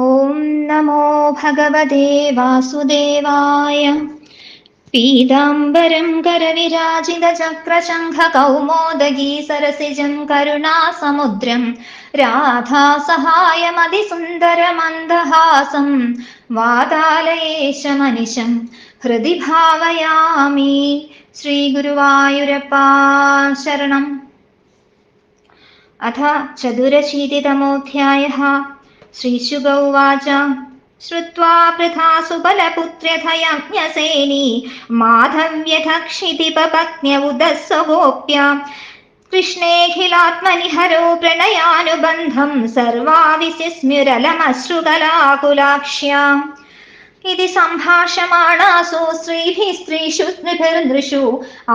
ഓം നമോ ഭഗവതേ വാസുദേവായ. പീതാംബരം കരവിരാജിതചക്രശംഖ കൗമോദഗീ സരസിജം കരുണാസമുദ്രം രാധാസഹായമതിസുന്ദരമന്ദഹാസം വാതാലയേശമനിശം ഹൃദി ഭാവയാമി. ശ്രീഗുരുവായൂരപ്പാ ശരണം. അഥ ചതുരശീതിതമോऽധ്യായः. ശ്രീശുക ഉവാച ശ്രുത്വാ പൃഥാ സുബലപുത്ര്യഥയജ്ഞസേനി മാധവ്യഥ ക്ഷിതിപപത്ന്യവുദസ്സഗോപ്യ കൃഷ്ണേഖിലാത്മനി ഹരോ പ്രണയാനുബന്ധം സർവാവിസിസ്മ്യുരലമശ്രുകലാകുലാക്ഷ്യാം. ഇതി സംഭാഷമാണാസു സ്ത്രീഭിः സ്ത്രീഷു നൃഭിർനൃഷു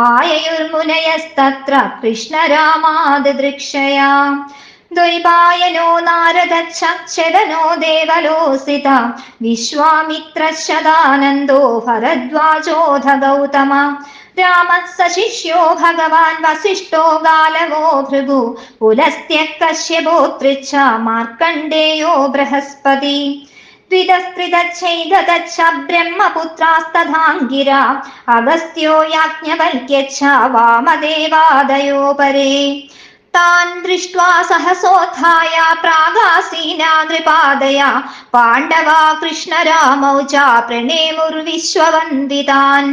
ആയയുർമുനയസ്തത്ര കൃഷ്ണരാമാദിദൃക്ഷയാ. ദ്വൈപായനോ നാരദച്ഛദനോ ദേവലോസിത വിശ്വാമിത്രശതാനന്ദോ ഭരദ്വാജോധ ഗൗതമ. രാമः സശിഷ്യോ ഭഗവാൻ വസിഷ്ഠോ ഗാലവോ ഭൃഗു പുലസ്ത്യഃ കശ്യപോത്രിച്ഛ മാർക്കണ്ഡേയോ ബൃഹസ്പതി. ദ്വിതസ്ത്രിതച്ഛൈകതച്ഛ ബ്രഹ്മപുത്രാസ്തഥാംഗിര അഗസ്ത്യോ യാജ്ഞവൽക്യച്ഛ വാമദേവാദയോ പരേ. താൻ ദൃഷ്ട്വാ സഹസോത്ഥായ പ്രാഗാസീനാ നൃപാദയ പാണ്ഡവാ കൃഷ്ണരാമൗ ച പ്രണേമുർവിശ്വവന്ദിതാൻ.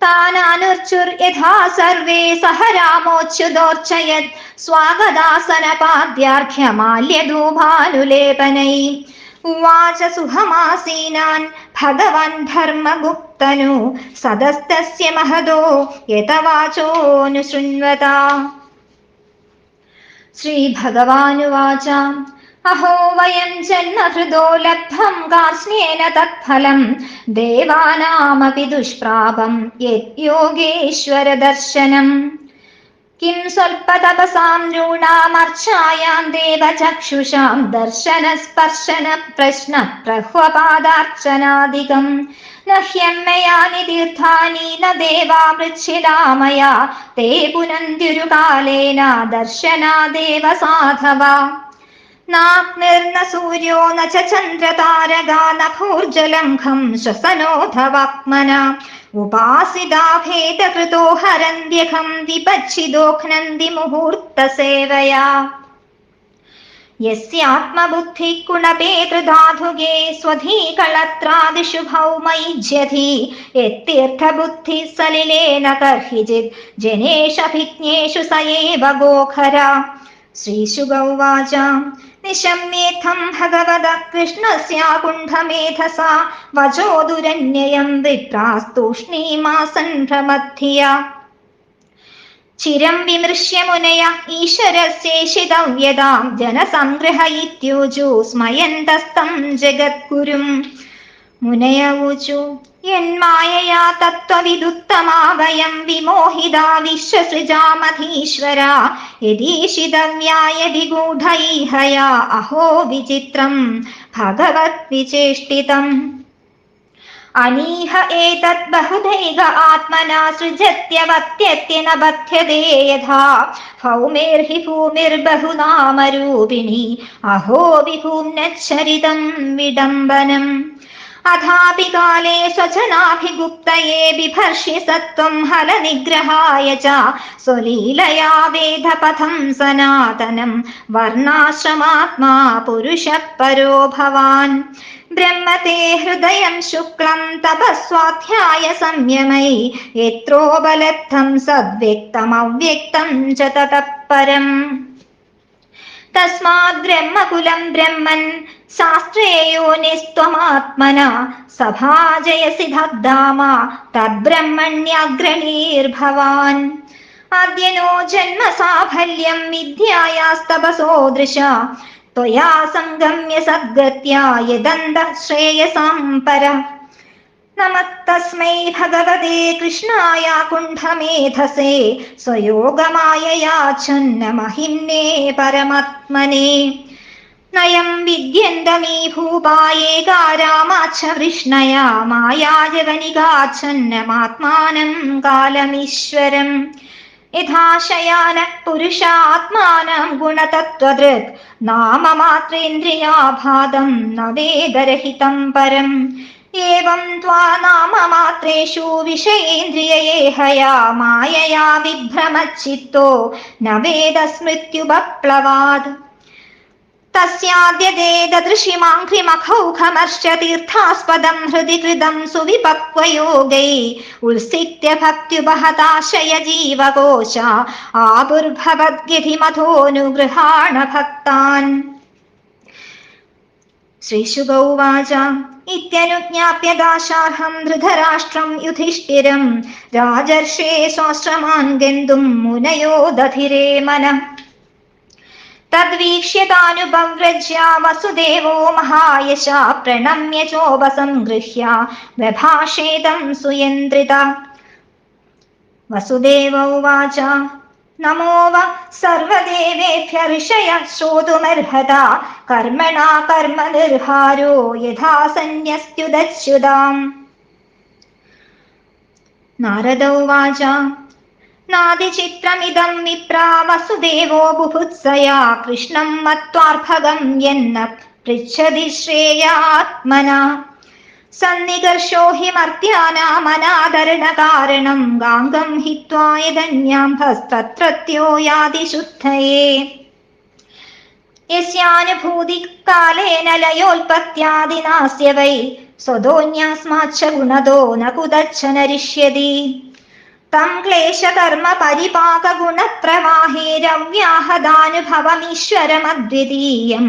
താനാനുർച്ചുർയഥാ സർവേ സഹ രാമോച്യുതോർച്ചയത് സ്വാഗതാസനപാദ്യാർഘ്യമാല്യധൂഭാനുലേപനൈ. ഉവാച സുഖമാസീനാൻ ഭഗവൻ ധർമ്മഗുപ്തനു സദസ്തസ്യ മഹദോ യതവാചോനുശൃണ്വത. ശ്രീഭഗവാനുവാച അഹോ വയം ജന്മഹൃദോ ലബ്ധം കാർഷ്ണ്യേന തത്ഫലം ദേവാനാമപി ദുഷ്പ്രാപം യദ്യോഗേശ്വര ദർശനം. കിം സ്വൽപതപസാം നൂണാമർച്ചായാം ദേവചക്ഷുഷാം ദർശന സ്പർശന പ്രശ്ന പ്രഹ്വപാദാർച്ചനാദികം ന ഹ്യമ്മയാനി തീർത്ഥാനി ന ദേവാമൃച്ഛിതാ മയാ തേ പുനന്ത്യുരുകാലേന ദർശനാദേവ സാധവ. നാഗ്നിർന സൂര്യോ ന ച ചന്ദ്രതാരകാ ന ഭൂർജലം ഖം ശ്വസനോധവാത്മന ഉപാസിതാ ഭേദകൃതോ ഹരന്ത്യഖം വിപച്ഛിദോഘ്നന്തി മുഹൂർത്തസേവയാ. യസ്യാത്മബുദ്ധിഃ കുണപേതൃധാധുകേ സ്വധീകളത്രാദിഷു ഭൗമൈജ്യധി യത്തീർത്ഥബുദ്ധിഃ സലിലേന കർഹിചിത് ജനേഷഭിജ്ഞേഷു സ ഏവ ഗോഖര. ശ്രീശുക ഉവാച നിശമ്യേഥം ഭഗവതഃ കൃഷ്ണസ്യാകുണ്ഠമേധസാ വചോ ദുരന്യയം വിപ്രാസ്തൂഷ്ണീമാസൻ ഭ്രമദ്ധിയാ. ചിരം വിമൃശ്യ മുനയ ഈശ്വരസ്യേഷിതവ്യതാം ജനസംഗ്രഹ ഇത്യൂചു സ്മയന്തസ്തം ജഗദ്ഗുരും. മുനയ ഊചു യന്മായയാ തത്വവിദുത്തമാ വയം വിമോഹിതാ വിശ്വസൃജാമധീശ്വര യദീഷിതവ്യാ യദി ഗൂഢൈഹയാ അഹോ വിചിത്രം ഭഗവത് വിചേഷ്ടിതം. അനീഹ ഏതത് ബഹുധൈക ആത്മനാ സൃജത്യവത്യത്യേന ബധ്യതേ യഥാ ഭൗമേർഹി ഭൂമിർബഹുനാമരൂപിണി അഹോ വിഭൂമ്നശ്ചരിതം വിഡംബനം. അഥാപി കാലേ സ്വജനാഭിഗുപ്തയേ ബിഭർഷി സത്വം ഹലനിഗ്രഹായ ച സ്വലീലയാ വേദപഥം സനാതനം വർണ്ണാശ്രമാത്മാ പുരുഷഃ പരോ ഭവാൻ. ബ്രഹ്മതേ ഹൃദയം ശുക്ലം തപസ്വാധ്യായ സംയമൈ യത്രോപലബ്ധം സദ്വ്യക്തമവ്യക്തം ച തതഃ പരം. തസ്മാത് ബ്രഹ്മകുലം ബ്രഹ്മൻ ശാസ്ത്രേയോനിസ്ത്വമാത്മന സഭാജയസി ധാമ തദ്ബ്രഹ്മണ്യഗ്രണീർഭവാൻ. ആദ്യനോ ജന്മ സാഫല്യം വിദ്യായാസ്തപസോ ദൃശ ത്വയാ സംഗമ്യ സദ്ഗത്യാ യദന്തഃ ശ്രേയസാം പരഃ. നമസ്തസ്മൈ ഭഗവതേ കൃഷ്ണായ കുണ്ഠമേധസേ സ്വയോഗമായയാ ഛന്നമഹിംനേ പരമാത്മനേ. നയം വിദ്യന്തമീ ഭൂപായേകാ രാമാച്ഛ വൃഷ്ണയാ മായാജവനികാച്ഛന്നമാത്മാനം കാലമീശ്വരം. യഥാശയാന പുരുഷാത്മാനം ഗുണതത്വദൃക് നാമമാത്രേന്ദ്രിയാഭാതം ന വേദരഹിതം പരം. ഏവം ത്വാ നാമമാത്രേഷു വിഷയേന്ദ്രിയേഹയാ മായയാ വിഭ്രമച്ചിത്തോ ന വേദസ്മൃത്യുപപ്ലവാത്. തസ്യാദ്യദേദൃശിമാഘ്രിമഖൗഘമർശ്യതീർത്ഥാസ്പദം ഹൃദി കൃതം സുവിപക്വയോഗൈ ഉത്സിത്യ ഭക്ത്യുപഹതാശയ ജീവകോശ ആപുർഭവദ്ഗതിമഥോനുഗൃഹാണ ഭക്താൻ. ശ്രീശുക ഉവാച ഇത്യനുജ്ഞാപ്യ ദാശാർഹം ധൃതരാഷ്ട്രം യുധിഷ്ഠിരം രാജർഷേ സ്വാശ്രമാൻ ഗന്തും മുനയോ ദധിരേ മനഃ. തദ്വീക്ഷ്യ താനുപവ്രജ്യ വസുദേവോ മഹായശ പ്രണമ്യ ചോപസംഗൃഹ്യ വ്യഭാഷേതം സുയന്ത്രിത. വസുദേവ ഉവാച നമോ വ സർവദേവേഭ്യ ഋഷയ ശ്രോതുമർഹത കർമ്മണാ കർമ്മനിർഹാരോ യഥാ സന്യസ്ത്യുദച്യുതാം. നാരദ ഉവാച നാദിചിത്രമിദം വിപ്രാ വസുദേവോ ബുഭുത്സയാ കൃഷ്ണം മത്വാർഭകം യന്ന പൃച്ഛതി ശ്രേയാത്മനാ. സന്നികർഷോ ഹി മർത്യാനാമനാദരണകാരണം ഗാംഗം ഹിത്വാ യദന്യാംഭസ്തത്രത്യോ യാതി ശുദ്ധയേ. യസ്യാനുഭൂതി കാലേന ലയോൽപത്യാദിനാസ്യ വൈ സ്വതോന്യസ്മാച്ഛ ഗുണദോ ന കുതച്ഛ നരിഷ്യതി. തം ക്ലേശകർമ്മ പരിപാക ഗുണപ്രവാഹേരവ്യാഹദാനുഭവമീശ്വരമദ്വിതീയം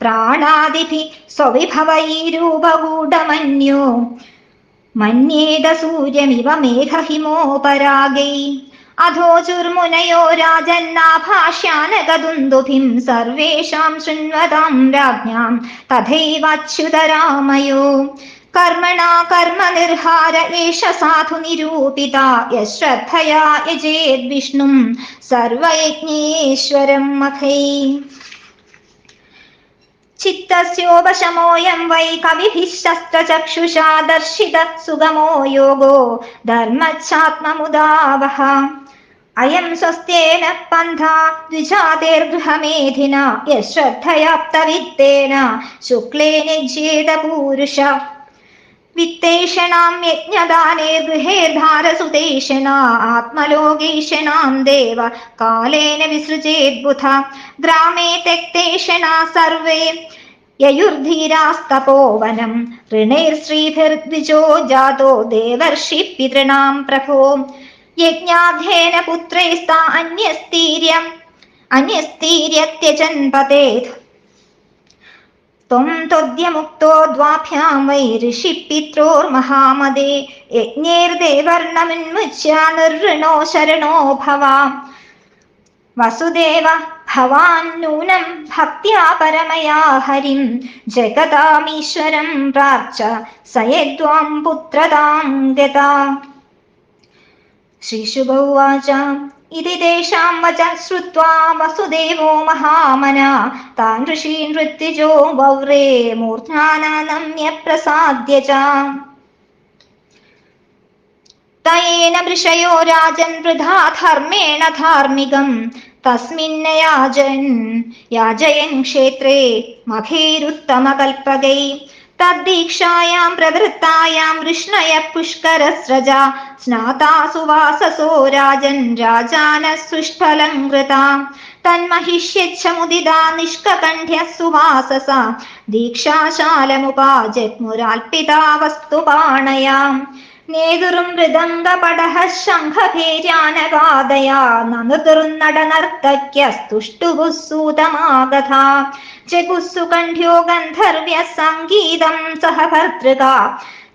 പ്രാണാദിഭി സ്വവിഭവൈരൂപഗൂഢമന്യോ മന്യേത സൂര്യമിവ മേഘഹിമോപരാഗൈ. അധോചുർമുനയോ രാജന്നാഭാഷ്യാനകദുന്ദുഭിം സർവേഷാം ശൃണ്വതാം രാജ്ഞാം തഥൈവാച്യുതരാമയോ. കർമ്മണാ കർമ്മനിർഹാര ഏഷ സാധു നിരൂപിത യശ്രദ്ധയാ യജേത് വിഷ്ണും സർവയജ്ഞേശ്വരം മഖൈ. ചിത്തസ്യോപശമോയം വൈ കവിഭിഃ ശസ്ത്രചക്ഷുഷാ ദർശിത സുഗമോ യോഗോ ധർമ്മച്ഛാത്മമുദാവഹ. അയം സ്വസ്ത്യേന പന്ഥാ ദ്വിജാതേർഗൃഹമേധിന യശ്രദ്ധയാപ്തവിത്തേന ശുക്ലേന പൂരുഷ. വിത്തേഷണാം യജ്ഞദാനേ ഗൃഹേർധാരസുതേഷണ ആത്മലോകേഷണാം ദേവ കാലേന വിസൃജേദ്ബുധ. ഗ്രാമേ തെക്തേഷണ സർവേ യയുർധീരാസ്തപോവനം ഋണൈർശ്രീഭിർദ്വിജോ ജാതോ ദേവർഷി പിതൃണാം പ്രഭോ. യജ്ഞാധ്യേന പുത്രൈസ്താ അന്യസ്തീര്യത്യജൻ പതേത്. ത്വം ത്വദ്യമുക്തോ ദ്വാഭ്യാം വൈ ഋഷിപിത്രോർമഹാമദേ യജ്ഞൈർദേവർണമുന്മുച്യ നിർഋണോ ശരണോ ഭവ. വസുദേവ ഭവാൻ നൂനം ഭക്ത്യാ പരമയാ ഹരിം ജഗതാമീശ്വരം പ്രാർച്ച സയദ്വാം പുത്രതാം ഗതാ. ശ്രീശുക ഉവാച ഇതി തേഷാം വച ശ്രുത്വാ വസുദേവോ മഹാമനാ താൻ ഋഷീൻ ഋത്വിജോ വൗരേ മൂർധ്നാനമ്യ പ്രസാദ്യ ച. തയേന ഋഷയോ രാജൻ വൃഥാ ധർമ്മേണ ധാർമ്മികം തസ്മിന്ന യാജയൻ ക്ഷേത്രേ മഖൈരുത്തമകൽപകൈ. തദ്ദീക്ഷായാം പ്രവൃത്തായാം വൃഷ്ണയ പുഷ്കരസ്രജ സ്നാതാസു വാസസോ രാജൻ രാജാന സുഷ്ഫലം കൃതാ. തന്മഹിഷ്യച്ഛമുദിതാ നിഷ്കകണ്ഠ്യ സുവാസസ ദീക്ഷാശാലമുപാജഗ്മുരാൽപിതാ വസ്തുപാണയാം. നേതുറും മൃദംഗപടഃ ശംഖഭേര്യാനഗാദയാ നനുതുർനടനർത്തക്യസ്തുഷ്ടുഭുഃ സൂതമാഗതാ. ജഗുസ്സു കണ്ഠ്യോ ഗന്ധർവ്യ സംഗീതം സഹ ഭർതൃകാ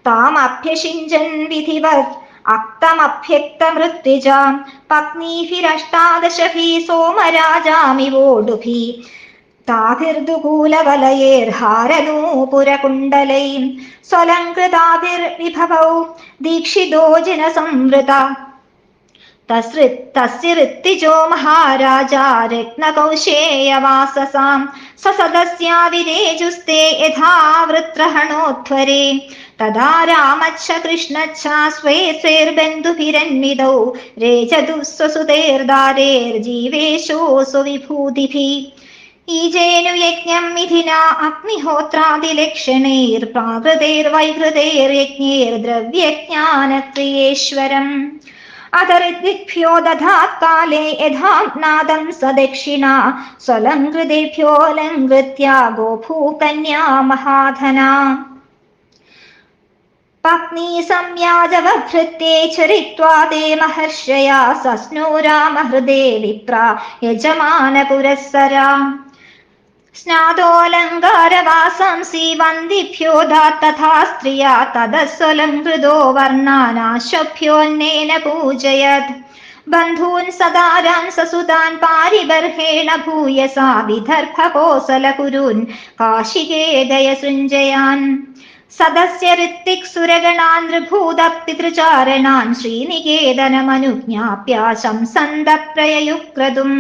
താമഭ്യഷിഞ്ചൻ വിധിവത് അക്തമഭ്യക്തമൃത്വിജ. പത്നീഭിരഷ്ടാദശഭിः സോമരാജാമിവോടുഭിः താഭിർദുകൂലവലയേർഹാരനൂപുരകുണ്ടലൈः സ്വലംകൃതാഭിർവിഭവൗ ദീക്ഷിതോ ജനസംവൃത. തസ്യ ഋത്തിജോ മഹാരാജാ രത്നകൗശേയവാസസാം സസദസ്യാ വിരേജുസ്തേ യഥാ വൃത്രഹണോധ്വരേ തദാ രാമച്ഛ കൃഷ്ണച്ഛ സ്വേ സ്വേർബന്ധുഭിരന്വിതൗ രേജതു സ്വസുതേർദാരേർജീവേശോസു വിഭൂതിഭിഃ ഈജേനു യജ്ഞം മിഥിനാ അഗ്നിഹോത്രാദിലക്ഷണൈർപ്രാകൃതൈർവൈകൃതൈർയജ്ഞൈർദ്രവ്യജ്ഞാനക്രിയേശ്വരം അധർദിഭ്യോ ദധാത് കാലേ യഥാനാദം സദക്ഷിണാ സ്വലംകൃതേഭ്യോ ലംകൃത്യാ ഗോഭൂകന്യാ മഹാധനാ പത്നീ സംയാജവഭൃത്യേ ചരിത്വാ തേ മഹർഷയാ സസ്നോ രാമഹൃദേ വിപ്രാ യജമാനപുരസ്സരാ സ്നാതോലങ്കാരവാസംസി വന്ദിഭ്യോ തഥാ സ്ത്രിയാ തദസ്വലംകൃതോ വർണ്ണാനാശഭ്യോന്നേന പൂജയത് ബന്ധൂൻ സദാരാൻ സസുതാൻ പാരിബർഹേണ ഭൂയസാ വിദർഭകോസലകുരുൻ കാശികേ ഗയസൃഞ്ജയാൻ സദസ്യ ഋത്തിക് സുരഗണാൻ നൃഭൂത പിതൃചാരണാൻ ശ്രീനികേതനമനുജ്ഞാപ്യ ശംസന്ത പ്രയയുക്രതും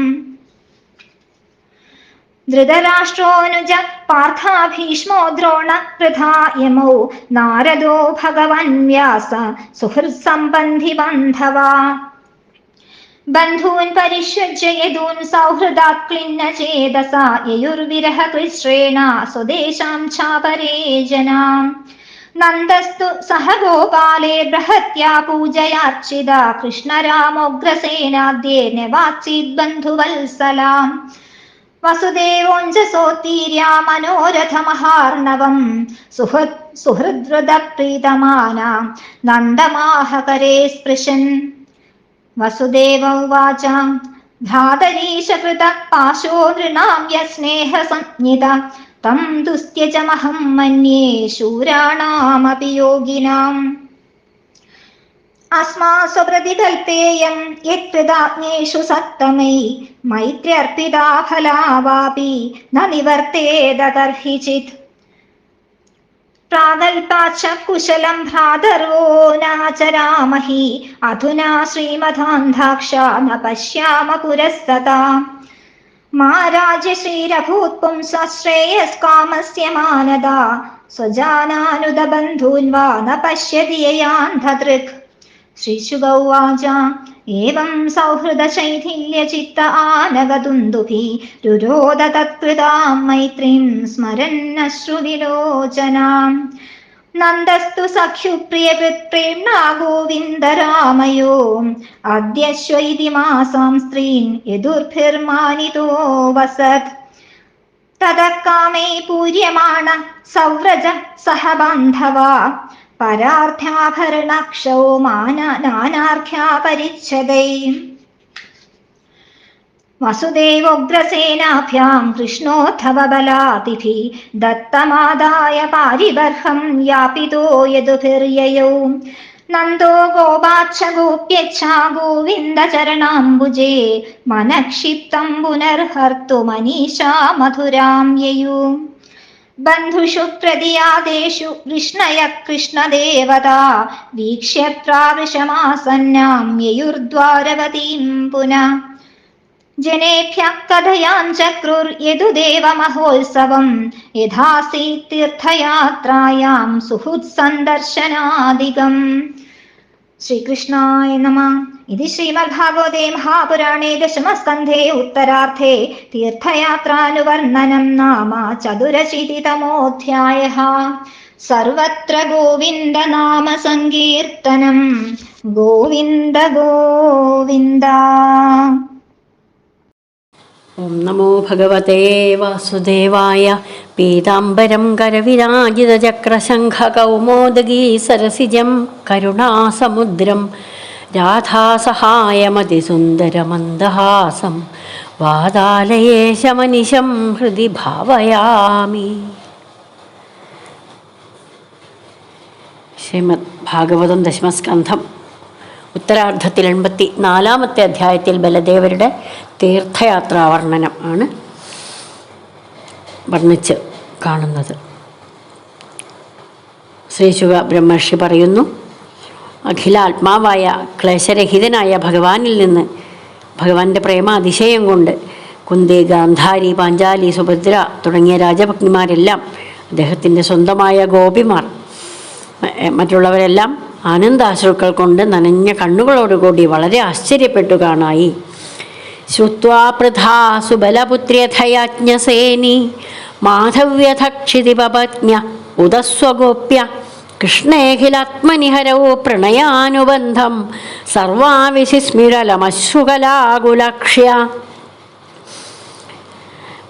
ധൃതരാഷ്ട്രോനുജ പാർത്ഥാ ഭീഷ്മോ ദ്രോണ പൃഥാ യമൗ നാരദോ ഭഗവൻ വ്യാസ സുഹൃത്സംബന്ധി ബന്ധവാ ബന്ധൂൻ പരിഷ്യജ്യ യദൂൻ സൗഹൃദാത് ക്ലിന്ന ചേതസാ യയുർവിരഹ കൃശ്രേണ സ്വദേശാം ഛാപരേ ജനാം നന്ദസ്തു സഹ ഗോപാലേ ബൃഹത്യാ പൂജയാർച്ചിതാ കൃഷ്ണരാമോഗ്രസേനാദ്യേ നവാത്സീത് ബന്ധുവത്സലാം വസുദേവോഞ്ജസോത്തീര്യാ മനോരഥമഹാർണവം സുഹൃദ്വൃതപ്രീതമാനാ നന്ദമാഹകരേ സ്പൃശൻ വസുദേവ ഉവാച ഭ്രാതരീശകൃത പാശോ നൃണാം യസ്നേഹസംജ്ഞിത തം ദുസ്ത്യജമഹം മന്യേ ശൂരാണാമപി യോഗിനാം അസ്മാസു പ്രതികൽപ്പേയം യത്കൃതാജ്ഞേഷു സത്തമൈ മൈത്ര്യർപ്പിതാ ഫലാവാപി ന നിവർത്തേത കർഹിചിത് പ്രാഗൽപാച്ച കുശലം ഭ്രാതർവോ നാചരാമഹി അധുനാ ശ്രീമതാന്ധാക്ഷ ന പശ്യാമ പുരസ്തതാ മാ രാജ്യശ്രീരഭൂത് പുംസശ്രേയസ്കാമസ്യ മാനദാ സ്വജാനാനുദ ബന്ധൂൻ വാ ന പശ്യതി യയാന്ധദൃക് ശ്രീശുക ഉവാച ഏവം സൗഹൃദശൈഥില്യചിത്ത ആനഗതുന്ദുഭി രുരോദ തത്കൃതാം മൈത്രീം സ്മരന്നശ്രുവിലോചനാം നന്ദസ്തു സഖ്യുപ്രിയകൃത്പ്രേംണാ ഗോവിന്ദരാമയോ അദ്യശ്വൈതി മാസാം സ്ത്രീൻ യദുർഭിർമാനിതോ വസത് തതഃ കാമൈ പൂര്യമാണ സൗവ്രജ സഹ ബാന്ധവാ പരാർത്ഥ്യാഭരണക്ഷോ നാനാർഘ്യാ പരിച്ഛദൈ വസുദേവോഗ്രസേനാഭ്യാം കൃഷ്ണോത്ഥവ ബലാതിഭി ദത്തമാദായ പാരിബർഹം യാപിതോ യദുഭിർയയൗ നന്ദോ ഗോപാച്ഛ ഗോപ്യച്ഛാ ഗോവിന്ദ ചരണാംബുജേ മനഃക്ഷിപ്തം പുനർഹർത്തുമനീഷാ മധുരാം യയൂ ബന്ധുഷു പ്രതിയാദേഷു വൃഷ്ണയ കൃഷ്ണദേവതാ വീക്ഷ്യ പ്രാവൃഷമാസന്നാം യയുർദ്വാരവതീം പുനഃ ജനേഭ്യഃ കഥയാൻ ചക്രുർ യദുദേവ മഹോത്സവം യഥാസീത് തീർത്ഥയാത്രായാം സുഹൃത്സന്ദർശനാദികം. ശ്രീകൃഷ്ണായ നമഃ. ഇതി ശ്രീമദ്ഭാഗവതേ മഹാപുരാണേ ദശമസ്കന്ധേ ഉത്തരാർത്ഥേ തീർത്ഥയാത്രാനുവർണ്ണനം നാമ ചതുരശീതിതമോऽധ്യായഃ. സർവത്ര ഗോവിന്ദ നാമ സങ്കീർത്തനം. ഗോവിന്ദ ഗോവിന്ദ. ഓം നമോ ഭഗവതേ വാസുദേവായ. പീതാംബരം കരവിരാജിതചക്രശംഖകൗമോദഗീ സരസിജം കരുണാസമുദ്രം രാധാസഹായമതിസുന്ദരമന്ദഹാസം വാതാലയേശമനിശം ഹൃദി ഭാവയാമി. ശ്രീമദ് ഭാഗവതം ദശമസ്കന്ധം ഉത്തരാർദ്ധത്തിൽ 84-ാമത്തെ അധ്യായത്തിൽ ബലദേവരുടെ തീർത്ഥയാത്രാ വർണ്ണനം ആണ് വർണ്ണിച്ച് കാണുന്നത്. ശ്രീശുക ബ്രഹ്മർഷി പറയുന്നു, അഖിലാത്മാവായ ക്ലേശരഹിതനായ ഭഗവാനിൽ നിന്ന് ഭഗവാന്റെ പ്രേമ അതിശയം കൊണ്ട് കുന്തി, ഗാന്ധാരി, പാഞ്ചാലി, സുഭദ്ര തുടങ്ങിയ രാജപത്നിമാരെല്ലാം അദ്ദേഹത്തിൻ്റെ സ്വന്തമായ ഗോപിമാർ, മറ്റുള്ളവരെല്ലാം ആനന്ദാശ്രുക്കൾ കൊണ്ട് നനഞ്ഞ കണ്ണുകളോടുകൂടി വളരെ ആശ്ചര്യപ്പെട്ടു കാണായി. ശ്രുത്വാ പൃഥാ സുബലപുത്ര്യഥയാജ്ഞസേനി മാധവ്യഥക്ഷിതിപജ്ഞ ഉദസ്വഗോപ്യ കൃഷ്ണേഖിലാത്മനിഹരോ പ്രണയാനുബന്ധം സർവാവിശിസ്മിരലമശ്രുകലാകുലക്ഷ്യ.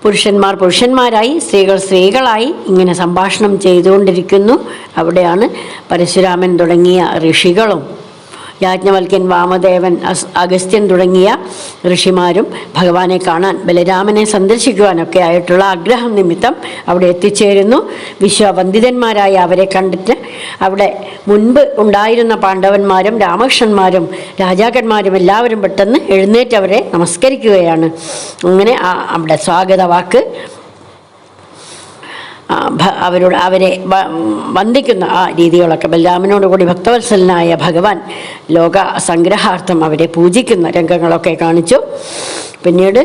പുരുഷന്മാർ പുരുഷന്മാരായി, സ്ത്രീകൾ സ്ത്രീകളായി ഇങ്ങനെ സംഭാഷണം ചെയ്തുകൊണ്ടിരിക്കുന്നു. അവിടെയാണ് പരശുരാമൻ തുടങ്ങിയ ഋഷികളും യാജ്ഞവൽക്യൻ, വാമദേവൻ, അഗസ്ത്യൻ തുടങ്ങിയ ഋഷിമാരും ഭഗവാനെ കാണാൻ, ബലരാമനെ സന്ദർശിക്കുവാനൊക്കെ ആയിട്ടുള്ള ആഗ്രഹം നിമിത്തം അവിടെ എത്തിച്ചേരുന്നു. വിശ്വവന്ദിതന്മാരായ അവരെ കണ്ടിട്ട് അവിടെ മുൻപ് ഉണ്ടായിരുന്ന പാണ്ഡവന്മാരും രാമകൃഷ്ണന്മാരും രാജാക്കന്മാരും എല്ലാവരും പെട്ടെന്ന് എഴുന്നേറ്റ് അവരെ നമസ്കരിക്കുകയാണ്. അങ്ങനെ അവിടെ സ്വാഗത വാക്ക് അവരെ വന്ദിക്കുന്ന ആ രീതികളൊക്കെ ബലരാമനോട് കൂടി ഭക്തവത്സലനായ ഭഗവാൻ ലോക സംഗ്രഹാർത്ഥം അവരെ പൂജിക്കുന്ന രംഗങ്ങളൊക്കെ കാണിച്ചു. പിന്നീട്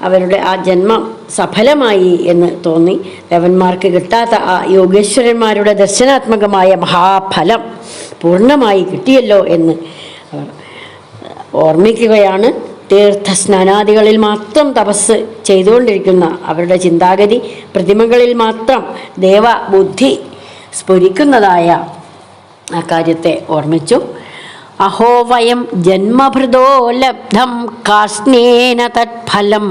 അവരുടെ ആ ജന്മം സഫലമായി എന്ന് തോന്നി. ദേവന്മാർക്ക് കിട്ടാത്ത ആ യോഗേശ്വരന്മാരുടെ ദർശനാത്മകമായ മഹാഫലം പൂർണ്ണമായി കിട്ടിയല്ലോ എന്ന് അവർ ഓർമ്മിക്കുകയാണ്. തീർത്ഥസ്നാനാദികളിൽ മാത്രം തപസ് ചെയ്തുകൊണ്ടിരിക്കുന്ന അവരുടെ ചിന്താഗതി, പ്രതിമകളിൽ മാത്രം ദേവബുദ്ധി സ്ഫുരിക്കുന്നതായ ആ കാര്യത്തെ ഓർമ്മിച്ചു. അഹോ വയം ജന്മഭൃതോ ലബ്ധം കാസ്നേന തത്ഫലം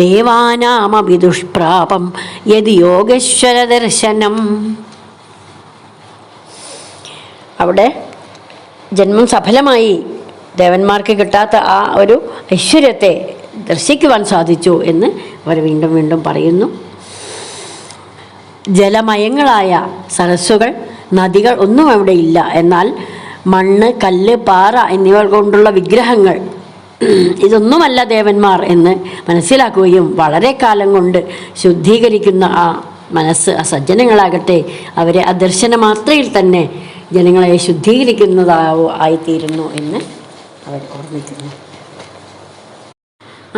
ദേവാനാമപി ദുഷ്പ്രാപം യദി യോഗേശ്വര ദർശനം. അവിടെ ജന്മം സഫലമായി, ദേവന്മാർക്ക് കിട്ടാത്ത ആ ഒരു ഐശ്വര്യത്തെ ദർശിക്കുവാൻ സാധിച്ചു എന്ന് അവർ വീണ്ടും വീണ്ടും പറയുന്നു. ജലമയങ്ങളായ സരസ്സുകൾ, നദികൾ ഒന്നും അവിടെ ഇല്ല. എന്നാൽ മണ്ണ്, കല്ല്, പാറ എന്നിവ കൊണ്ടുള്ള വിഗ്രഹങ്ങൾ, ഇതൊന്നുമല്ല ദേവന്മാർ എന്ന് മനസ്സിലാക്കുകയും വളരെ കാലം കൊണ്ട് ശുദ്ധീകരിക്കുന്ന ആ മനസ്സ്, ആ സജ്ജനങ്ങളാകട്ടെ അവരെ ആ ദർശനമാത്രയിൽ തന്നെ ജനങ്ങളെ ശുദ്ധീകരിക്കുന്നതായിത്തീരുന്നു എന്ന് അവർ ഓർമ്മിക്കുന്നു.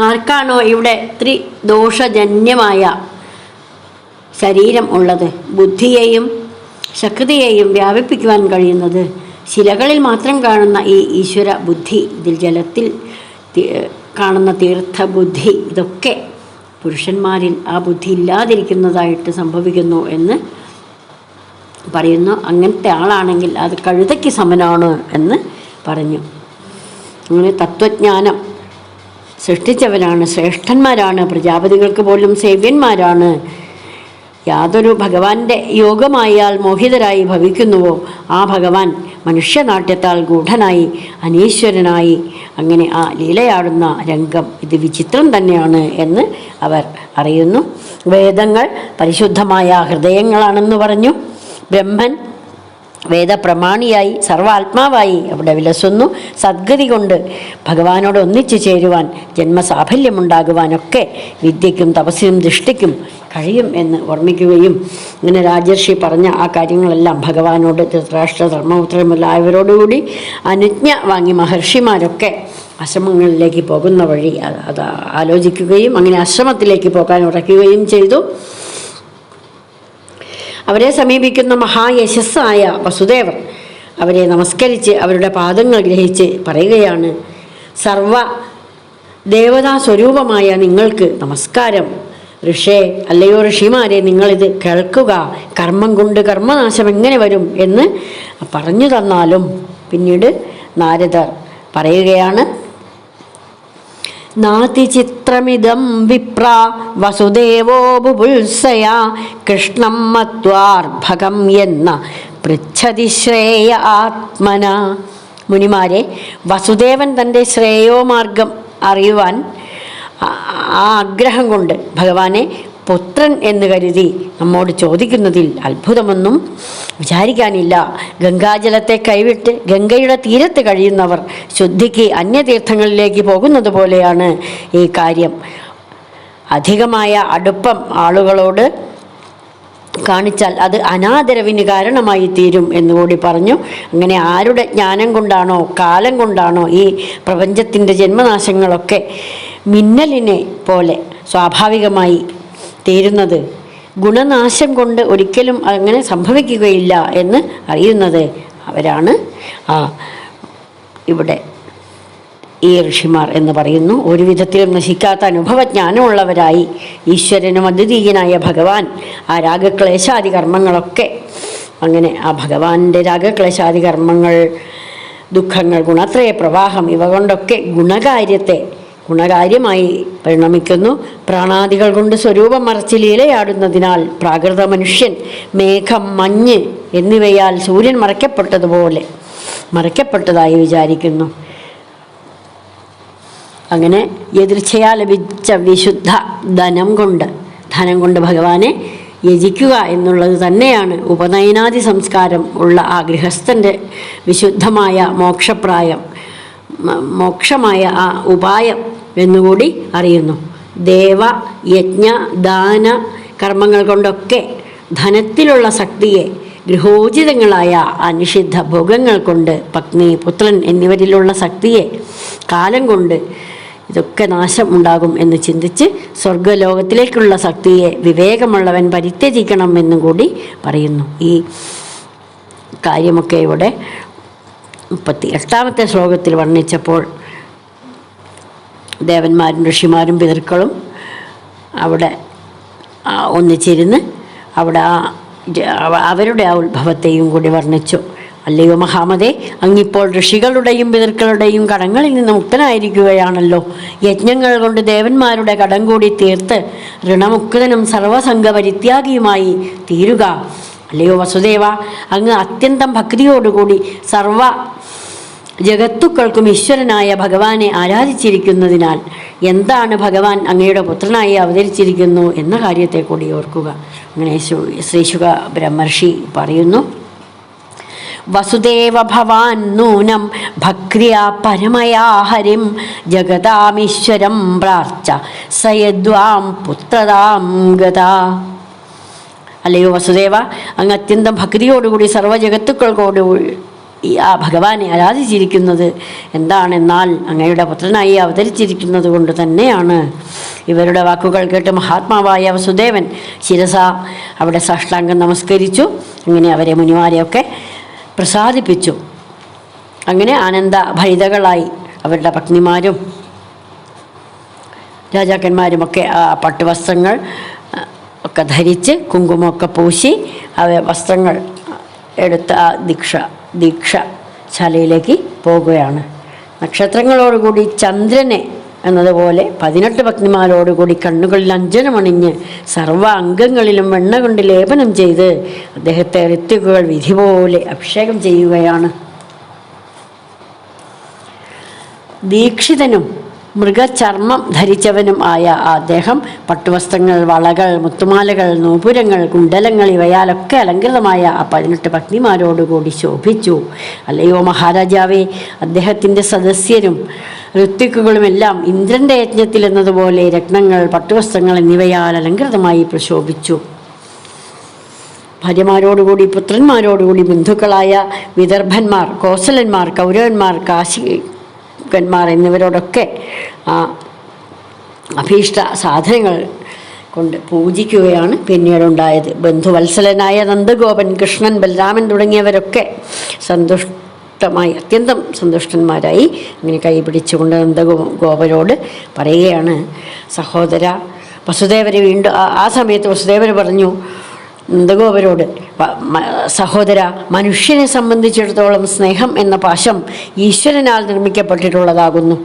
ആർക്കാണോ ഇവിടെ ത്രിദോഷജന്യമായ ശരീരം ഉള്ളത്, ബുദ്ധിയെയും ശക്തിയെയും വ്യാപിപ്പിക്കുവാൻ കഴിയുന്നത് ശിലകളിൽ മാത്രം കാണുന്ന ഈ ഈശ്വര ബുദ്ധി, ഇതിൽ ജലത്തിൽ കാണുന്ന തീർത്ഥബുദ്ധി, ഇതൊക്കെ പുരുഷന്മാരിൽ ആ ബുദ്ധി ഇല്ലാതിരിക്കുന്നതായിട്ട് സംഭവിക്കുന്നു എന്ന് പറയുന്നു. അങ്ങനത്തെ ആളാണെങ്കിൽ അത് കഴുതയ്ക്ക് സമനാണ് എന്ന് പറഞ്ഞു. അങ്ങനെ തത്വജ്ഞാനം സൃഷ്ടിച്ചവരാണ്, ശ്രേഷ്ഠന്മാരാണ്, പ്രജാപതികൾക്ക് പോലും സേവ്യന്മാരാണ്. യാതൊരു ഭഗവാന്റെ യോഗമായാൽ മോഹിതരായി ഭവിക്കുന്നുവോ ആ ഭഗവാൻ മനുഷ്യനാട്യത്താൽ ഗൂഢനായി അനീശ്വരനായി അങ്ങനെ ആ ലീലയാടുന്ന രംഗം ഇത് വിചിത്രം തന്നെയാണ് എന്ന് അവർ അറിയുന്നു. വേദങ്ങൾ പരിശുദ്ധമായ ഹൃദയങ്ങളാണെന്ന് പറഞ്ഞു. ബ്രഹ്മൻ വേദപ്രമാണിയായി സർവാത്മാവായി അവിടെ വിലസുന്നു. സദ്ഗതി കൊണ്ട് ഭഗവാനോട് ഒന്നിച്ചു ചേരുവാൻ, ജന്മസാഫല്യമുണ്ടാകുവാനൊക്കെ വിദ്യയ്ക്കും തപസ്സിനും ദൃഷ്ടിക്കും കഴിയും എന്ന് ഓർമ്മിക്കുകയും ഇങ്ങനെ രാജർഷി പറഞ്ഞ ആ കാര്യങ്ങളെല്ലാം ഭഗവാനോട്, ധൃതരാഷ്ട്ര, ധർമ്മപുത്രൻ മുതലായവരോടുകൂടി അനുജ്ഞ വാങ്ങി മഹർഷിമാരൊക്കെ ആശ്രമങ്ങളിലേക്ക് പോകുന്ന വഴി അത് ആലോചിക്കുകയും അങ്ങനെ ആശ്രമത്തിലേക്ക് പോകാൻ ഉറയ്ക്കുകയും ചെയ്തു. അവരെ സമീപിക്കുന്ന മഹായശസ്സായ വസുദേവർ അവരെ നമസ്കരിച്ച് അവരുടെ പാദങ്ങൾ ഗ്രഹിച്ച് പറയുകയാണ്, സർവ ദേവതാ സ്വരൂപമായ നിങ്ങൾക്ക് നമസ്കാരം. ഋഷേ, അല്ലയോ ഋഷിമാരെ, നിങ്ങളിത് കേൾക്കുക. കർമ്മം കൊണ്ട് കർമ്മനാശം എങ്ങനെ വരും എന്ന് പറഞ്ഞു തന്നാലും പിന്നീട് നാരദർ പറയുകയാണ്, നാതിചിത്രമിദം വിപ്ര വസുദേവോ ബുഭുത്സയാ കൃഷ്ണം മത്വാർഭകം എന്ന പൃച്ഛതി ശ്രേയ ആത്മന. മുനിമാരെ, വസുദേവൻ തൻ്റെ ശ്രേയോമാർഗം അറിയുവാൻ ആ ആഗ്രഹം കൊണ്ട് ഭഗവാനെ പുത്രൻ എന്ന് കരുതി നമ്മോട് ചോദിക്കുന്നതിൽ അത്ഭുതമൊന്നും വിചാരിക്കാനില്ല. ഗംഗാജലത്തെ കൈവിട്ട് ഗംഗയുടെ തീരത്ത് കഴിയുന്നവർ ശുദ്ധിക്ക് അന്യതീർത്ഥങ്ങളിലേക്ക് പോകുന്നത് പോലെയാണ് ഈ കാര്യം. അധികമായ അടുപ്പം ആളുകളോട് കാണിച്ചാൽ അത് അനാദരവിന് കാരണമായി തീരും എന്നുകൂടി പറഞ്ഞു. അങ്ങനെ ആരുടെ ജ്ഞാനം കൊണ്ടാണോ കാലം കൊണ്ടാണോ ഈ പ്രപഞ്ചത്തിൻ്റെ ജന്മനാശങ്ങളൊക്കെ മിന്നലിനെ പോലെ സ്വാഭാവികമായി തീരുന്നത്, ഗുണനാശം കൊണ്ട് ഒരിക്കലും അങ്ങനെ സംഭവിക്കുകയില്ല എന്ന് അറിയുന്നത് അവരാണ് ഇവിടെ ഈ ഋഷിമാർ എന്ന് പറയുന്നു. ഒരു വിധത്തിലും നശിക്കാത്ത അനുഭവജ്ഞാനമുള്ളവരായി ഈശ്വരനും അദ്വിതീയനായ ഭഗവാൻ ആ രാഗക്ലേശാദി കർമ്മങ്ങളൊക്കെ, അങ്ങനെ ആ ഭഗവാന്റെ രാഗക്ലേശാദി കർമ്മങ്ങൾ, ദുഃഖങ്ങൾ, ഗുണത്രയ പ്രവാഹം, ഇവ കൊണ്ടൊക്കെ ഗുണകാര്യമായി പരിണമിക്കുന്നു. പ്രാണാദികൾ കൊണ്ട് സ്വരൂപം മറച്ച് ലീലയാടുന്നതിനാൽ പ്രാകൃത മനുഷ്യൻ മേഘം, മഞ്ഞ് എന്നിവയാൽ സൂര്യൻ മറയ്ക്കപ്പെട്ടതായി വിചാരിക്കുന്നു. അങ്ങനെ എതിർച്ചയാ ലഭിച്ച വിശുദ്ധ ധനം കൊണ്ട് ഭഗവാനെ യജിക്കുക എന്നുള്ളത് തന്നെയാണ് ഉപനയനാദി സംസ്കാരം ഉള്ള ആ ഗൃഹസ്ഥൻ്റെ വിശുദ്ധമായ മോക്ഷമായ ആ ഉപായം എന്നുകൂടി അറിയുന്നു. ദേവ യജ്ഞ ദാന കർമ്മങ്ങൾ കൊണ്ടൊക്കെ ധനത്തിലുള്ള ശക്തിയെ, ഗൃഹോചിതങ്ങളായ അനിഷിദ്ധ ഭോഗങ്ങൾ കൊണ്ട് പത്നി, പുത്രൻ എന്നിവരിലുള്ള ശക്തിയെ, കാലം കൊണ്ട് ഇതൊക്കെ നാശം ഉണ്ടാകും എന്ന് ചിന്തിച്ച് സ്വർഗലോകത്തിലേക്കുള്ള ശക്തിയെ വിവേകമുള്ളവൻ പരിത്യജിക്കണം എന്നും കൂടി പറയുന്നു. ഈ കാര്യമൊക്കെ ഇവിടെ 38ാമത്തെ ശ്ലോകത്തിൽ വർണ്ണിച്ചപ്പോൾ ദേവന്മാരും ഋഷിമാരും പിതൃക്കളും അവിടെ ഒന്നിച്ചിരുന്ന് അവിടെ അവരുടെ ആ ഉത്ഭവത്തെയും കൂടി വർണ്ണിച്ചു. അല്ലയോ മഹാമതേ, അങ്ങിപ്പോൾ ഋഷികളുടെയും പിതൃക്കളുടെയും കടങ്ങളിൽ നിന്ന് മുക്തനായിരിക്കുകയാണല്ലോ. യജ്ഞങ്ങൾ കൊണ്ട് ദേവന്മാരുടെ കടം കൂടി തീർത്ത് ഋണമുക്തനും സർവസംഘ പരിത്യാഗിയുമായി തീരുക. അല്ലയോ വസുദേവ, അങ്ങ് അത്യന്തം ഭക്തിയോടുകൂടി സർവ ജഗത്തുക്കൾക്കും ഈശ്വരനായ ഭഗവാനെ ആരാധിച്ചിരിക്കുന്നതിനാൽ എന്താണ് ഭഗവാൻ അങ്ങയുടെ പുത്രനായി അവതരിച്ചിരിക്കുന്നു എന്ന കാര്യത്തെ കൂടി ഓർക്കുക. അങ്ങനെ ശ്രീശുക ബ്രഹ്മർഷി പറയുന്നു. വസുദേവ ഭവാൻ നൂനം ഭക്രിയാ പരമയാ ഹരിം ജഗതാമീശ്വരം പ്രാർച്ച സയദ്വാം പുത്രതാം ഗതാ. അല്ലയോ വസുദേവ, അങ്ങ് അത്യന്തം ഭക്തിയോടുകൂടി സർവ്വജഗത്തുക്കൾക്കോട് ആ ഭഗവാനെ ആരാധിച്ചിരിക്കുന്നത് എന്താണെന്നാൽ അങ്ങയുടെ പുത്രനായി അവതരിച്ചിരിക്കുന്നത് കൊണ്ട് തന്നെയാണ്. ഇവരുടെ വാക്കുകൾ കേട്ട് മഹാത്മാവായ വസുദേവൻ ശിരസ അവിടെ സാഷ്ടാംഗം നമസ്കരിച്ചു. അങ്ങനെ അവരെ മുനിമാരെയൊക്കെ പ്രസാദിപ്പിച്ചു. അങ്ങനെ ആനന്ദഭരിതകളായി അവരുടെ പത്നിമാരും രാജാക്കന്മാരുമൊക്കെ ആ പട്ടുവസ്ത്രങ്ങൾ ഒക്കെ ധരിച്ച് കുങ്കുമമൊക്കെ പൂശി വസ്ത്രങ്ങൾ എടുത്ത ആ ദീക്ഷാശാലയിലേക്ക് പോകുകയാണ്. നക്ഷത്രങ്ങളോടുകൂടി ചന്ദ്രനെ എന്നതുപോലെ 18 പത്നിമാരോടുകൂടി കണ്ണുകളിൽ അഞ്ജനമണിഞ്ഞ് സർവ്വ അംഗങ്ങളിലും വെണ്ണ കൊണ്ട് ലേപനം ചെയ്ത് അദ്ദേഹത്തെ ഋത്വിക്കുകൾ വിധി പോലെ അഭിഷേകം ചെയ്യുകയാണ്. ദീക്ഷിതനും മൃഗചർമ്മം ധരിച്ചവനും ആയ അദ്ദേഹം പട്ടുവസ്ത്രങ്ങൾ, വളകൾ, മുത്തുമാലകൾ, നൂപുരങ്ങൾ, കുണ്ടലങ്ങൾ ഇവയാലൊക്കെ അലങ്കൃതമായ ആ 18 പത്നിമാരോടുകൂടി ശോഭിച്ചു. അല്ലയോ മഹാരാജാവേ, അദ്ദേഹത്തിൻ്റെ സദസ്യരും ഋത്വിക്കുകളുമെല്ലാം ഇന്ദ്രൻ്റെ യജ്ഞത്തിൽ എന്നതുപോലെ രത്നങ്ങൾ, പട്ടുവസ്ത്രങ്ങൾ എന്നിവയാൽ അലങ്കൃതമായി പ്രശോഭിച്ചു. ഭാര്യമാരോടുകൂടി പുത്രന്മാരോടുകൂടി ബന്ധുക്കളായ വിദർഭന്മാർ, കോസലന്മാർ, കൗരവന്മാർ, കാശികന്മാർ എന്നിവരോടൊക്കെ ആ അഭീഷ്ട സാധനങ്ങൾ കൊണ്ട് പൂജിക്കുകയാണ് പിന്നീടുണ്ടായത്. ബന്ധുവത്സലനായ നന്ദഗോപൻ, കൃഷ്ണൻ, ബലരാമൻ തുടങ്ങിയവരൊക്കെ അത്യന്തം സന്തുഷ്ടന്മാരായി അങ്ങനെ കൈപിടിച്ചുകൊണ്ട് നന്ദഗോപരോട് പറയുകയാണ്, സഹോദര വസുദേവരെ വീണ്ടും ആ സമയത്ത് വസുദേവർ പറഞ്ഞു നന്ദഗോപരോട്, സഹോദര, മനുഷ്യനെ സംബന്ധിച്ചിടത്തോളം സ്നേഹം എന്ന പാശം ഈശ്വരനാൽ നിർമ്മിക്കപ്പെട്ടിട്ടുള്ളതാകുന്നു.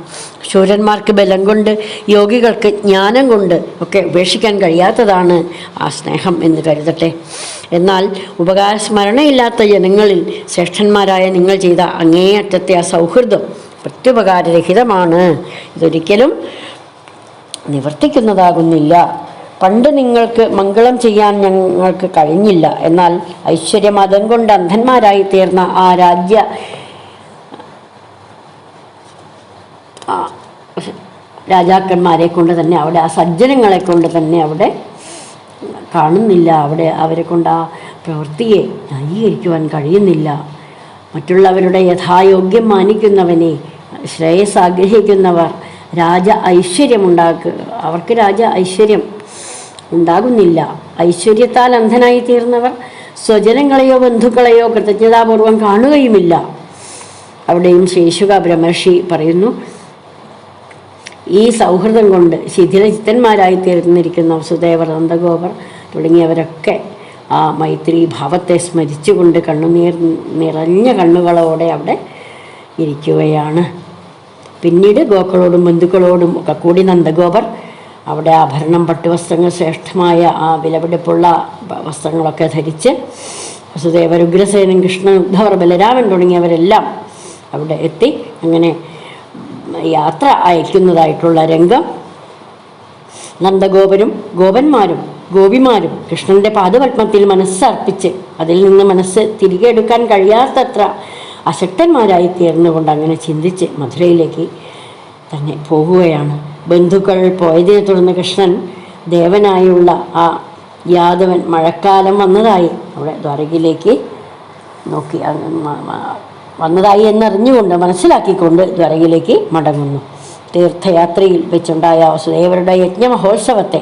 ശൂരന്മാർക്ക് ബലം കൊണ്ട്, യോഗികൾക്ക് ജ്ഞാനം കൊണ്ട് ഒക്കെ ഉപേക്ഷിക്കാൻ കഴിയാത്തതാണ് ആ സ്നേഹം എന്ന് കരുതട്ടെ. എന്നാൽ ഉപകാരസ്മരണയില്ലാത്ത ജനങ്ങളിൽ ശ്രേഷ്ഠന്മാരായ നിങ്ങൾ ചെയ്ത അങ്ങേയറ്റത്തെ ആ സൗഹൃദം പ്രത്യുപകാരരഹിതമാണ്. ഇതൊരിക്കലും നിവർത്തിക്കുന്നതാകുന്നില്ല. പണ്ട് നിങ്ങൾക്ക് മംഗളം ചെയ്യാൻ ഞങ്ങൾക്ക് കഴിഞ്ഞില്ല. എന്നാൽ ഐശ്വര്യമതം കൊണ്ട് അന്ധന്മാരായി തീർന്ന ആ രാജാക്കന്മാരെ കൊണ്ട് തന്നെ അവിടെ, ആ സജ്ജനങ്ങളെ കൊണ്ട് തന്നെ അവിടെ കാണുന്നില്ല. അവിടെ അവരെ കൊണ്ട് ആ പ്രവൃത്തിയെ ന്യായീകരിക്കുവാൻ കഴിയുന്നില്ല. മറ്റുള്ളവരുടെ യഥായോഗ്യം മാനിക്കുന്നവനെ, ശ്രേയസ് ആഗ്രഹിക്കുന്നവർ അവർക്ക് രാജ ഐശ്വര്യം ഉണ്ടാകുന്നില്ല. ഐശ്വര്യത്താൽ അന്ധനായി തീർന്നവർ സ്വജനങ്ങളെയോ ബന്ധുക്കളെയോ കൃതജ്ഞതാപൂർവം കാണുകയുമില്ല. അവിടെയും ശേഷുക ബ്രഹ്മർഷി പറയുന്നു, ഈ സൗഹൃദം കൊണ്ട് ശിഥിലചിത്തന്മാരായി തീർന്നിരിക്കുന്ന വസുദേവർ, നന്ദഗോപർ തുടങ്ങിയവരൊക്കെ ആ മൈത്രി ഭാവത്തെ സ്മരിച്ചുകൊണ്ട് നിറഞ്ഞ കണ്ണുകളോടെ അവിടെ ഇരിക്കുകയാണ്. പിന്നീട് ഗോക്കളോടും ബന്ധുക്കളോടും ഒക്കെ കൂടി നന്ദഗോപർ അവിടെ ആഭരണം, പട്ടുവസ്ത്രങ്ങൾ, ശ്രേഷ്ഠമായ ആ വിലപിടിപ്പുള്ള വസ്ത്രങ്ങളൊക്കെ ധരിച്ച് വസുദേവർ, ഉഗ്രസേനൻ, കൃഷ്ണൻ, ഉദ്ധവർ, ബലരാമൻ തുടങ്ങിയവരെല്ലാം അവിടെ എത്തി അങ്ങനെ യാത്ര അയക്കുന്നതായിട്ടുള്ള രംഗം നന്ദഗോപരും ഗോപന്മാരും ഗോപിമാരും കൃഷ്ണൻ്റെ പാദപത്മത്തിൽ മനസ്സർപ്പിച്ച് അതിൽ നിന്ന് മനസ്സ് തിരികെ എടുക്കാൻ കഴിയാത്തത്ര അശക്തന്മാരായി തീർന്നുകൊണ്ട് അങ്ങനെ ചിന്തിച്ച് മധുരയിലേക്ക് തന്നെ പോകുകയാണ്. ബന്ധുക്കൾ പോയതിനെ തുടർന്ന് കൃഷ്ണൻ ദേവനായുള്ള ആ യാദവൻ മഴക്കാലം വന്നതായി അവിടെ ദ്വാരകയിലേക്ക് നോക്കി വന്നതായി എന്നറിഞ്ഞുകൊണ്ട് മനസ്സിലാക്കിക്കൊണ്ട് ദ്വാരകയിലേക്ക് മടങ്ങുന്നു. തീർത്ഥയാത്രയിൽ വെച്ചുണ്ടായ വസുദേവരുടെ യജ്ഞമഹോത്സവത്തെ,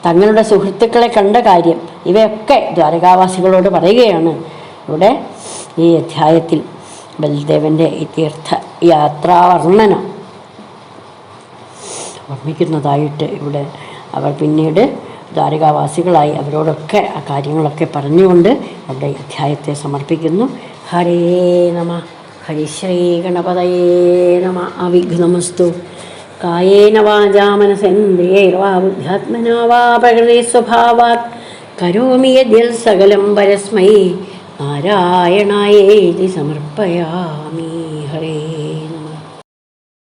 തങ്ങളുടെ സുഹൃത്തുക്കളെ കണ്ട കാര്യം, ഇവയൊക്കെ ദ്വാരകാവാസികളോട് പറയുകയാണ് ഇവിടെ ഈ അധ്യായത്തിൽ. ബലദേവൻ്റെ ഈ തീർത്ഥയാത്രാവർണ്ണനം ഓർമ്മിക്കുന്നതായിട്ട് ഇവിടെ അവർ പിന്നീട് ദ്വാരകാവാസികളായി അവരോടൊക്കെ ആ കാര്യങ്ങളൊക്കെ പറഞ്ഞുകൊണ്ട് അവിടെ അധ്യായത്തെ സമർപ്പിക്കുന്നു. ഹരേ നമ. ഹരിശ്രീ ഗണപതയേ നമ. അവിഘ്നമസ്തു. കായേന വാചാ മനസേന്ദ്രിയൈർവാ ബുദ്ധ്യാത്മനാ വാ പ്രകൃതി സ്വഭാവാത് കരോമി യദ്യൽ സകലം പരസ്മൈ നാരായണായേതി സമർപ്പയാമി.